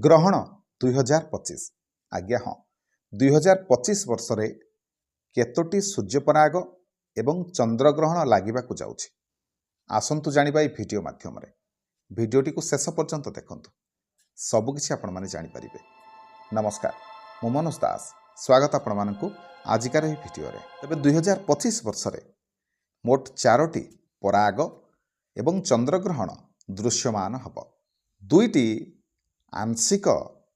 ଗ୍ରହଣ 2025 ଆଜ୍ଞା ହଁ 2025 ବର୍ଷରେ କେତୋଟି ସୂର୍ଯ୍ୟପରାଗ ଏବଂ ଚନ୍ଦ୍ରଗ୍ରହଣ ଲାଗିବାକୁ ଯାଉଛି। ଆସନ୍ତୁ ଜାଣିବା ଏହି ଭିଡ଼ିଓ ମାଧ୍ୟମରେ। ଭିଡ଼ିଓଟିକୁ ଶେଷ ପର୍ଯ୍ୟନ୍ତ ଦେଖନ୍ତୁ, ସବୁକିଛି ଆପଣମାନେ ଜାଣିପାରିବେ। ନମସ୍କାର, ମୁଁ ମନୋଜ ଦାସ, ସ୍ୱାଗତ ଆପଣମାନଙ୍କୁ ଆଜିକାର ଏହି ଭିଡ଼ିଓରେ। ତେବେ 2025 ବର୍ଷରେ ମୋଟ 4ଟି ପରାଗ ଏବଂ ଚନ୍ଦ୍ରଗ୍ରହଣ ଦୃଶ୍ୟମାନ ହେବ। 2ଟି ଆଂଶିକ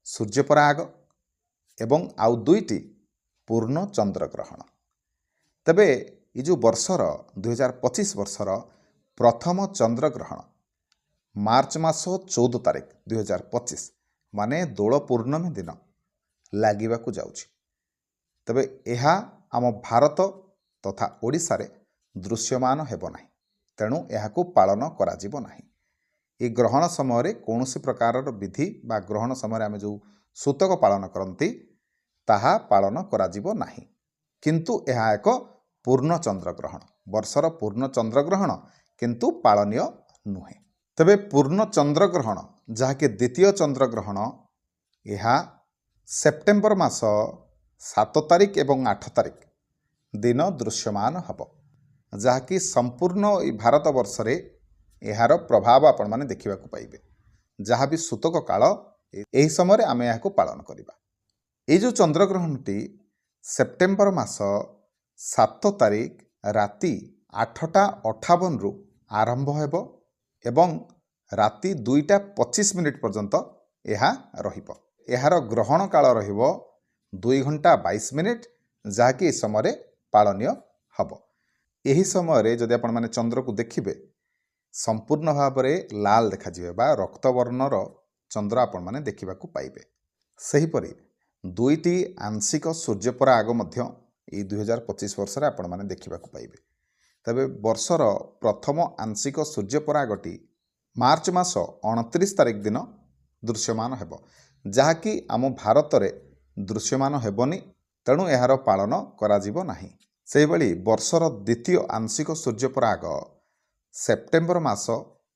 ସୂର୍ଯ୍ୟପରାଗ ଏବଂ ଆଉ 2ଟି ପୂର୍ଣ୍ଣ ଚନ୍ଦ୍ରଗ୍ରହଣ। ତେବେ ଏ ଯେଉଁ ବର୍ଷର 2025 ବର୍ଷର ପ୍ରଥମ ଚନ୍ଦ୍ରଗ୍ରହଣ ମାର୍ଚ୍ଚ ମାସ 14 ତାରିଖ 2025 ମାନେ ଦୋଳ ପୂର୍ଣ୍ଣମୀ ଦିନ ଲାଗିବାକୁ ଯାଉଛି। ତେବେ ଏହା ଆମ ଭାରତ ତଥା ଓଡ଼ିଶାରେ ଦୃଶ୍ୟମାନ ହେବ ନାହିଁ, ତେଣୁ ଏହାକୁ ପାଳନ କରାଯିବ ନାହିଁ। ଏହି ଗ୍ରହଣ ସମୟରେ କୌଣସି ପ୍ରକାରର ବିଧି ବା ଗ୍ରହଣ ସମୟରେ ଆମେ ଯେଉଁ ସୂତକ ପାଳନ କରନ୍ତି ତାହା ପାଳନ କରାଯିବ ନାହିଁ। କିନ୍ତୁ ଏହା ଏକ ପୂର୍ଣ୍ଣ ଚନ୍ଦ୍ରଗ୍ରହଣ, ବର୍ଷର ପୂର୍ଣ୍ଣ ଚନ୍ଦ୍ରଗ୍ରହଣ, କିନ୍ତୁ ପାଳନୀୟ ନୁହେଁ। ତେବେ ପୂର୍ଣ୍ଣ ଚନ୍ଦ୍ରଗ୍ରହଣ ଯାହାକି ଦ୍ୱିତୀୟ ଚନ୍ଦ୍ରଗ୍ରହଣ, ଏହା ସେପ୍ଟେମ୍ବର ମାସ 7 ତାରିଖ ଏବଂ 8 ତାରିଖ ଦିନ ଦୃଶ୍ୟମାନ ହେବ, ଯାହାକି ସମ୍ପୂର୍ଣ୍ଣ ଏହି ଭାରତ ବର୍ଷରେ ଏହାର ପ୍ରଭାବ ଆପଣମାନେ ଦେଖିବାକୁ ପାଇବେ। ଯାହା ବି ସୂତକ କାଳ, ଏହି ସମୟରେ ଆମେ ଏହାକୁ ପାଳନ କରିବା। ଏଇ ଯେଉଁ ଚନ୍ଦ୍ରଗ୍ରହଣଟି ସେପ୍ଟେମ୍ବର ମାସ 7 ତାରିଖ ରାତି 8:58ରୁ ଆରମ୍ଭ ହେବ ଏବଂ ରାତି 2:25 ପର୍ଯ୍ୟନ୍ତ ଏହା ରହିବ। ଏହାର ଗ୍ରହଣ କାଳ ରହିବ 2 ଘଣ୍ଟା 22 ମିନିଟ୍, ଯାହାକି ଏ ସମୟରେ ପାଳନୀୟ ହେବ। ଏହି ସମୟରେ ଯଦି ଆପଣମାନେ ଚନ୍ଦ୍ରକୁ ଦେଖିବେ, ସମ୍ପୂର୍ଣ୍ଣ ଭାବରେ ଲାଲ ଦେଖାଯିବେ ବା ରକ୍ତବର୍ଣ୍ଣର ଚନ୍ଦ୍ର ଆପଣମାନେ ଦେଖିବାକୁ ପାଇବେ। ସେହିପରି 2ଟି ଆଂଶିକ ସୂର୍ଯ୍ୟପରାଗ ମଧ୍ୟ ଏହି 2025 ବର୍ଷରେ ଆପଣମାନେ ଦେଖିବାକୁ ପାଇବେ। ତେବେ ବର୍ଷର ପ୍ରଥମ ଆଂଶିକ ସୂର୍ଯ୍ୟପରାଗଟି ମାର୍ଚ୍ଚ ମାସ 29 ତାରିଖ ଦିନ ଦୃଶ୍ୟମାନ ହେବ, ଯାହାକି ଆମ ଭାରତରେ ଦୃଶ୍ୟମାନ ହେବନି, ତେଣୁ ଏହାର ପାଳନ କରାଯିବ ନାହିଁ। ସେହିଭଳି ବର୍ଷର ଦ୍ୱିତୀୟ ଆଂଶିକ ସୂର୍ଯ୍ୟପରାଗ ସେପ୍ଟେମ୍ବର ମାସ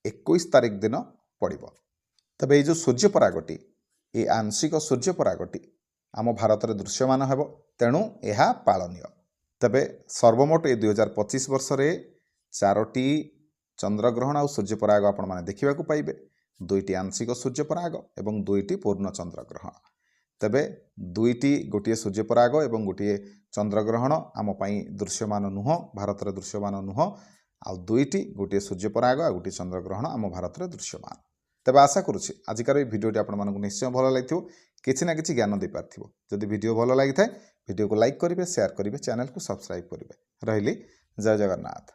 21 ତାରିଖ ଦିନ ପଡ଼ିବ। ତେବେ ଏହି ଯେଉଁ ସୂର୍ଯ୍ୟପରାଗଟି, ଏହି ଆଂଶିକ ସୂର୍ଯ୍ୟପରାଗଟି ଆମ ଭାରତରେ ଦୃଶ୍ୟମାନ ହେବ, ତେଣୁ ଏହା ପାଳନୀୟ। ତେବେ ସର୍ବମୋଟ ଏହି 2025 ବର୍ଷରେ 4ଟି ଚନ୍ଦ୍ରଗ୍ରହଣ ଆଉ ସୂର୍ଯ୍ୟପରାଗ ଆପଣମାନେ ଦେଖିବାକୁ ପାଇବେ। 2ଟି ଆଂଶିକ ସୂର୍ଯ୍ୟପରାଗ ଏବଂ 2ଟି ପୂର୍ଣ୍ଣ ଚନ୍ଦ୍ରଗ୍ରହଣ। ତେବେ ଗୋଟିଏ ସୂର୍ଯ୍ୟପରାଗ ଏବଂ ଗୋଟିଏ ଚନ୍ଦ୍ରଗ୍ରହଣ ଆମ ପାଇଁ ଦୃଶ୍ୟମାନ ନୁହଁ, ଭାରତରେ ଦୃଶ୍ୟମାନ ନୁହଁ। ଆଉ ଗୋଟିଏ ସୂର୍ଯ୍ୟପରାଗ ଆଉ ଗୋଟିଏ ଚନ୍ଦ୍ରଗ୍ରହଣ ଆମ ଭାରତରେ ଦୃଶ୍ୟମାନ। ତେବେ ଆଶା କରୁଛି ଆଜିକାର ଏହି ଭିଡ଼ିଓଟି ଆପଣମାନଙ୍କୁ ନିଶ୍ଚୟ ଭଲ ଲାଗିଥିବ, କିଛି ନା କିଛି ଜ୍ଞାନ ଦେଇପାରିଥିବ। ଯଦି ଭିଡ଼ିଓ ଭଲ ଲାଗିଥାଏ ଭିଡ଼ିଓକୁ ଲାଇକ୍ କରିବେ, ସେୟାର କରିବେ, ଚ୍ୟାନେଲକୁ ସବସ୍କ୍ରାଇବ୍ କରିବେ। ରହିଲି, ଜୟ ଜଗନ୍ନାଥ।